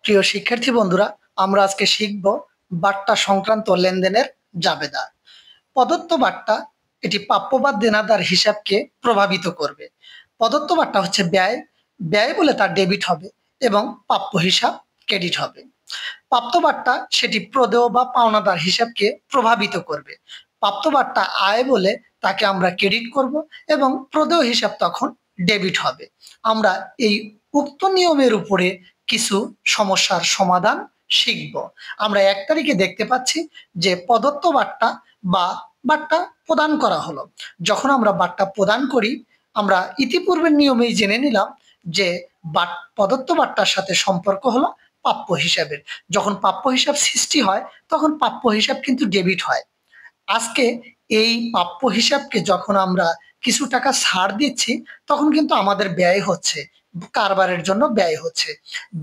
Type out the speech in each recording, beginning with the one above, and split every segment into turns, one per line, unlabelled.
প্রিয় শিক্ষার্থী বন্ধুরা, আমরা আজকে শিখব বাট্টা সংক্রান্ত লেনদেনের জাবেদা। প্রদত্ত বাট্টা এটি প্রাপ্য বা দেনাদার হিসাবকে প্রভাবিত করবে। প্রদত্ত বাট্টা হচ্ছে ব্যয়, ব্যয় বলে তার ডেবিট হবে এবং প্রাপ্য হিসাব ক্রেডিট হবে। প্রাপ্ত বাট্টা সেটি প্রদেয় বা পাওনাদার হিসাবকে প্রভাবিত করবে। প্রাপ্ত বাট্টা আয় বলে তাকে আমরা ক্রেডিট করব এবং প্রদেয় হিসাব তখন ডেবিট হবে। আমরা এই উক্ত নিয়মের উপরে কিছু সমস্যার সমাধান শিখব। আমরা 1 তারিখে দেখতে পাচ্ছি যে প্রদত্ত বাট্টা বা বাট্টা প্রদান করা হলো। যখন আমরা বাট্টা প্রদান করি, আমরা ইতিপূর্বের নিয়মেই জেনে নিলাম যে প্রদত্ত বাট্টার সাথে সম্পর্ক হলো প্রাপ্য হিসাবের। যখন প্রাপ্য হিসাব সৃষ্টি হয় তখন প্রাপ্য হিসাব কিন্তু ডেবিট হয়। আজকে এই প্রাপ্য হিসাবকে যখন আমরা কিছু টাকা ছাড় দিচ্ছি তখন কিন্তু আমাদের ব্যয় হচ্ছে, কারবারের জন্য ব্যয় হচ্ছে।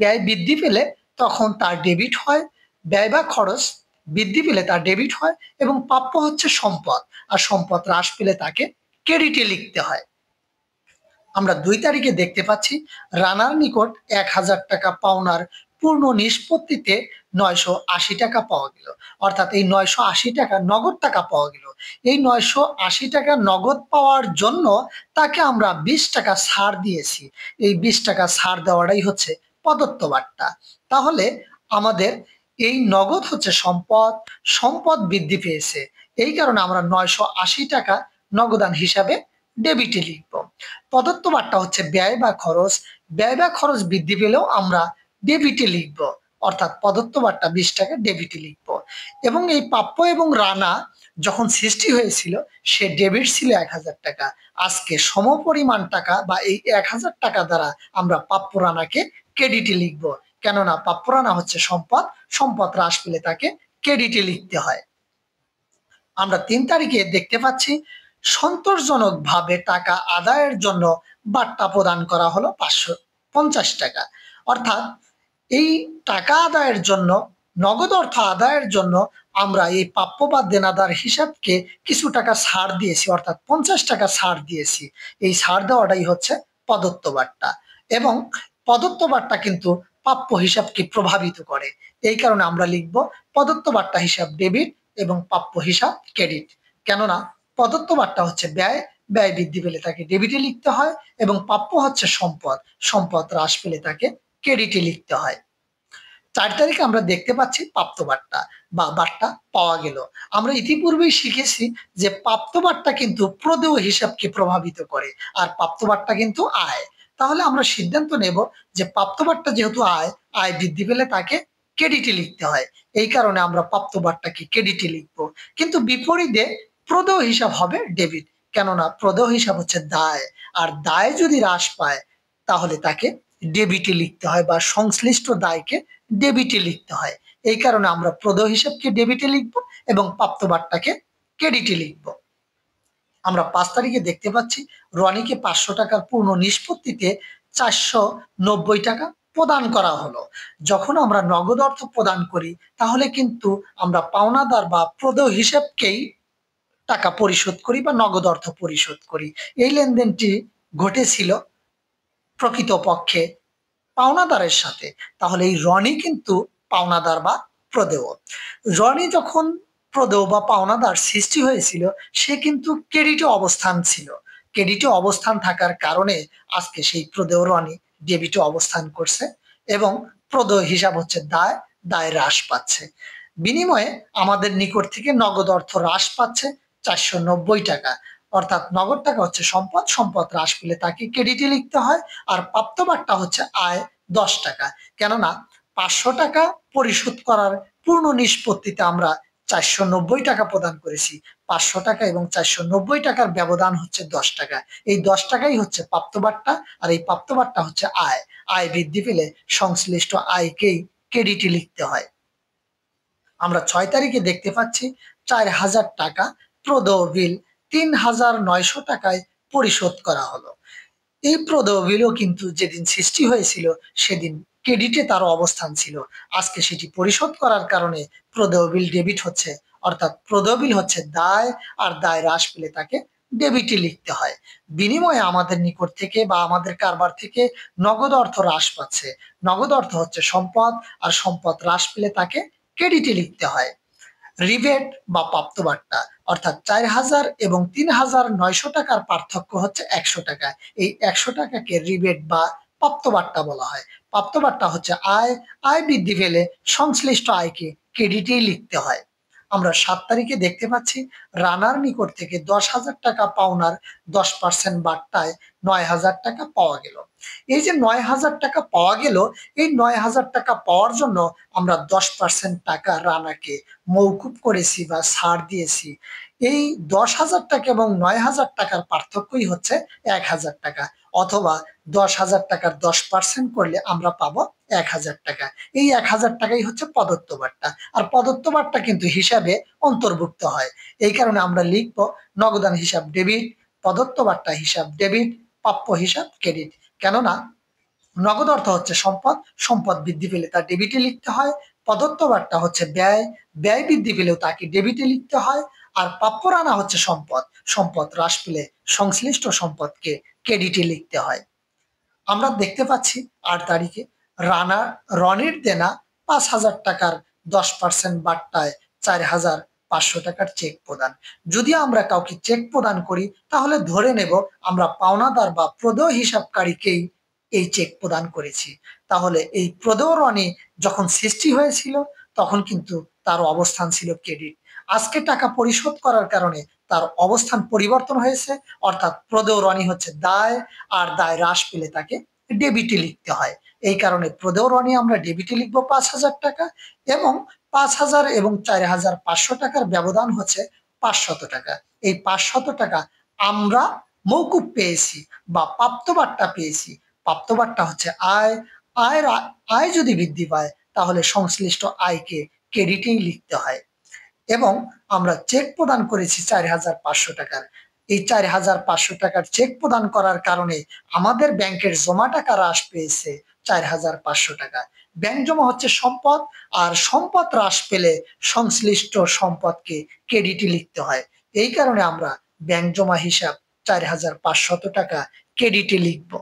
ব্যয় বৃদ্ধি পেলে তখন তার ডেবিট হয়, ব্যয় বা খরচ বৃদ্ধি পেলে তার ডেবিট হয় এবং প্রাপ্য হচ্ছে সম্পদ, আর সম্পদ হ্রাস পেলে তাকে ক্রেডিটে লিখতে হয়। আমরা 2 তারিখে দেখতে পাচ্ছি রানার নিকট 1000 টাকা পাওনার পূর্ণ নিষ্পত্তিতে 980 টাকা পাওয়া গেল। অর্থাৎ এই 980 টাকা নগদ টাকা পাওয়া গেল। এই 980 টাকা নগদ পাওয়ার জন্য তাকে আমরা 20 টাকা ছাড় দিয়েছি। এই 20 টাকা ছাড় দেওয়াটাই হচ্ছে প্রদত্ত বাট্টা। তাহলে আমাদের এই নগদ হচ্ছে সম্পদ, সম্পদ বৃদ্ধি পেয়েছে, এই কারণে আমরা 980 টাকা নগদান হিসাবে ডেবিটে লিখব। প্রদত্ত বাট্টা হচ্ছে ব্যয় বা খরচ, ব্যয় বা খরচ বৃদ্ধি পেলেও আমরা ডেবিটে লিখব, অর্থাৎ প্রদত্ত বাট্টা 20 টাকা ডেবিটে লিখব। এবং এই প্রাপ্য এবং রানা যখন সৃষ্টি হয়েছিল সে ডেবিট ছিল 1000 টাকা। আজকে সমপরিমাণ টাকা বা এই 1000 টাকা দ্বারা আমরা প্রাপ্য রানাকে ক্রেডিটে লিখব, কেননা প্রাপ্য রানা হচ্ছে সম্পদ, সম্পদ হ্রাস পেলে তাকে ক্রেডিটে লিখতে হয়। আমরা 3 তারিখে দেখতে পাচ্ছি সন্তোষজনকভাবে টাকা আদায়ের জন্য বাট্টা প্রদান করা হলো 550 টাকা। অর্থাৎ এই টাকা আদায়ের জন্য, নগদ অর্থ আদায়ের জন্য আমরা এই প্রাপ্য বা দেনাদার হিসাবকে কিছু টাকা ছাড় দিয়েছি, অর্থাৎ 50 টাকা ছাড় দিয়েছি। এই ছাড় দেওয়াটাই হচ্ছে প্রদত্ত বাট্টা। এবং প্রদত্ত বাট্টা কিন্তু প্রাপ্য হিসাবকে প্রভাবিত করে, এই কারণে আমরা লিখব প্রদত্ত বাট্টা হিসাব ডেবিট এবং প্রাপ্য হিসাব ক্রেডিট। কেননা প্রদত্ত বাট্টা হচ্ছে ব্যয়, ব্যয় বৃদ্ধি পেলে তাকে ডেবিটে লিখতে হয় এবং প্রাপ্য হচ্ছে সম্পদ, সম্পদ হ্রাস পেলে তাকে ক্রেডিটে লিখতে হয়। 4 তারিখে আমরা দেখতে পাচ্ছি প্রাপ্ত বাট্টা বা বাট্টা পাওয়া গেল। আমরা ইতিপূর্বেই শিখেছি যে প্রাপ্ত বাট্টা কিন্তু প্রদেয় হিসাবকে প্রভাবিত করে, আর প্রাপ্ত বাট্টা কিন্তু আয়। তাহলে আমরা সিদ্ধান্ত নেব যে প্রাপ্ত বাট্টা যেহেতু আয়, আয় বৃদ্ধি পেলে তাকে ক্রেডিটে লিখতে হয়, এই কারণে আমরা প্রাপ্ত বাট্টাকে ক্রেডিটে লিখব। কিন্তু বিপরীতে প্রদেয় হিসাব হবে ডেবিট, কেননা প্রদেয় হিসাব হচ্ছে দায়, আর দায় যদি হ্রাস পায় তাহলে তাকে ডেবিটে লিখতে হয় বা সংশ্লিষ্ট দায়কে ডেবিটে লিখতে হয়। এই কারণে আমরা প্রদেয় হিসাবকে ডেবিটে লিখব এবং প্রাপ্ত বাট্টাকে ক্রেডিটে লিখব। আমরা 5 তারিখে দেখতে পাচ্ছি রনিকে 500 টাকার পূর্ণ নিষ্পত্তিতে 490 টাকা প্রদান করা হলো। যখন আমরা নগদ অর্থ প্রদান করি তাহলে কিন্তু আমরা পাওনাদার বা প্রদেয় হিসাবকেই টাকা পরিশোধ করি বা নগদ অর্থ পরিশোধ করি। এই লেনদেনটি ঘটেছিল প্রকৃতপক্ষে পাওনাদারের সাথে। তাহলে এই রনি কিন্তু পাওনাদার বা প্রদেয়। রনি যখন প্রদেয় বা পাওনাদার সৃষ্টি হয়েছিল সে কিন্তু ক্রেডিটে অবস্থান ছিল। ক্রেডিটে অবস্থান থাকার কারণে আজকে সেই প্রদেয় রনি ডেবিটে অবস্থান করছে এবং প্রদেয় হিসাব হচ্ছে দায়, দায় হ্রাস পাচ্ছে। বিনিময়ে আমাদের নিকট থেকে নগদ অর্থ হ্রাস পাচ্ছে 490 টাকা। অর্থাৎ নগদ টাকা হচ্ছে সম্পদ, সম্পদ হ্রাস পেলে তাকে ক্রেডিটে লিখতে হয়। আর প্রাপ্ত বাট্টা হচ্ছে আয় 10 টাকা, কেননা 500 টাকা পরিশোধ করার পূর্ণ নিষ্পত্তিতে আমরা 490 টাকা প্রদান করেছি। 500 টাকা এবং 490 টাকার ব্যবধান হচ্ছে 10 টাকা। এই 10 টাকাই হচ্ছে প্রাপ্ত বাট্টা, আর এই প্রাপ্ত বাট্টা হচ্ছে আয়। আয় বৃদ্ধি পেলে সংশ্লিষ্ট আয়কেই ক্রেডিটে লিখতে হয়। আমরা 6 তারিখে দেখতে পাচ্ছি 4000 টাকা প্রদেয় বিল 3900 টাকায় পরিশোধ করা হলো। এই প্রদেয় বিলও কিন্তু যেদিন সৃষ্টি হয়েছিল সেদিন ক্রেডিটে তার অবস্থান ছিল। আজকে সেটি পরিশোধ করার কারণে প্রদেয় বিল ডেবিট হচ্ছে, অর্থাৎ প্রদেয় বিল হচ্ছে দায়, আর দায় হ্রাস পেলে তাকে ডেবিটে লিখতে হয়। বিনিময়ে আমাদের নিকট থেকে বা আমাদের কারবার থেকে নগদ অর্থ হ্রাস পাচ্ছে। নগদ অর্থ হচ্ছে সম্পদ, আর সম্পদ হ্রাস পেলে তাকে ক্রেডিটে লিখতে হয়। রিবেট বা প্রাপ্তবার্তা অর্থাৎ 4,000 এবং 3,900 টাকার পার্থক্য হচ্ছে 100 টাকা। এই 100 টাকাকে রিবেট বা প্রাপ্তবার্তা বলা হয়। প্রাপ্তবার্তা হচ্ছে আয় বৃদ্ধি পেলে সংশ্লিষ্ট আয়কে ক্রেডিটেই লিখতে হয়। আমরা 7 তারিখে দেখতে পাচ্ছি রানার নিকট থেকে 10,000 টাকা পাওনার 10% বার্তায় 9,000 টাকা পাওয়া গেল। এই যে 9,000 টাকা পাওয়া গেল, এই 9,000 টাকা পাওয়ার জন্য আমরা 10% টাকা রানাকে মওকুফ করেছি বা ছাড় দিয়েছি। এই 10,000 টাকা এবং 9,000 টাকার পার্থক্যই হচ্ছে 1,000 টাকা, অথবা 10,000 টাকার 10% করলে আমরা পাবো 1,000 টাকা। এই 1,000 টাকাই হচ্ছে প্রদত্ত বার্তা। আর প্রদত্ত বার্তা কিন্তু হিসাবে অন্তর্ভুক্ত হয়। এই কারণে আমরা লিখবো নগদান হিসাব ডেবিট, প্রদত্ত বার্তা হিসাব ডেবিট, প্রাপ্য হিসাব ক্রেডিট। কেননা নগদ অর্থ হচ্ছে সম্পদ, সম্পদ বৃদ্ধি পেলে তা ডেবিটে লিখতে হয়। প্রদত্ত বার্তা হচ্ছে ব্যয়, ব্যয় বৃদ্ধি পেলেও তাকে ডেবিটে লিখতে হয়। আর প্রাপ্য রানা হচ্ছে সম্পদ, সম্পদ হ্রাস পেলে সংশ্লিষ্ট সম্পদকে ক্রেডিটে লিখতে হয়। আমরা দেখতে পাচ্ছি 8 তারিখে রনির দেনা 5,000 টাকার 10% বার্তায় 4,500 টাকার চেক প্রদান। যদি আমরা কাউকে চেক প্রদান করি তাহলে ধরে নেব আমরা পাওনাদার বা প্রদেয় হিসাবকারীকেই এই চেক প্রদান করেছি। তাহলে এই প্রদেয় রনি যখন সৃষ্টি হয়েছিল তখন কিন্তু তার অবস্থান ছিল ক্রেডিট। আজকে টাকা পরিশোধ করার কারণে তার অবস্থান পরিবর্তন হয়েছে, অর্থাৎ প্রদেয় রনি হচ্ছে দায়, আর দায় হ্রাস পেলে তাকে ডেবিটে লিখতে হয়। এই কারণে প্রদেয় রনি আমরা ডেবিটে লিখবো 5,000 টাকা, এবং 5,000 এবং 4,500 টাকার ব্যবধান হচ্ছে 500 টাকা। এই 500 টাকা আমরা মওকুফ পেয়েছি বা প্রাপ্তবার্তা পেয়েছি। প্রাপ্তবার্তা হচ্ছে আয় যদি বৃদ্ধি পায় তাহলে সংশ্লিষ্ট আয়কে ক্রেডিটেই লিখতে হয়। এবং আমরা চেক প্রদান করেছি 4,500 টাকার। এই 4,500 টাকার চেক প্রদান করার কারণে আমাদের ব্যাংকের জমা টাকা হ্রাস পেয়েছে 4,500 টাকা। ব্যাংক জমা হচ্ছে সম্পদ, আর সম্পদ হ্রাস পেলে সংশ্লিষ্ট সম্পদকে ক্রেডিটে লিখতে হয়। এই কারণে আমরা ব্যাংক জমা হিসাব 4,500 টাকা ক্রেডিটে লিখব।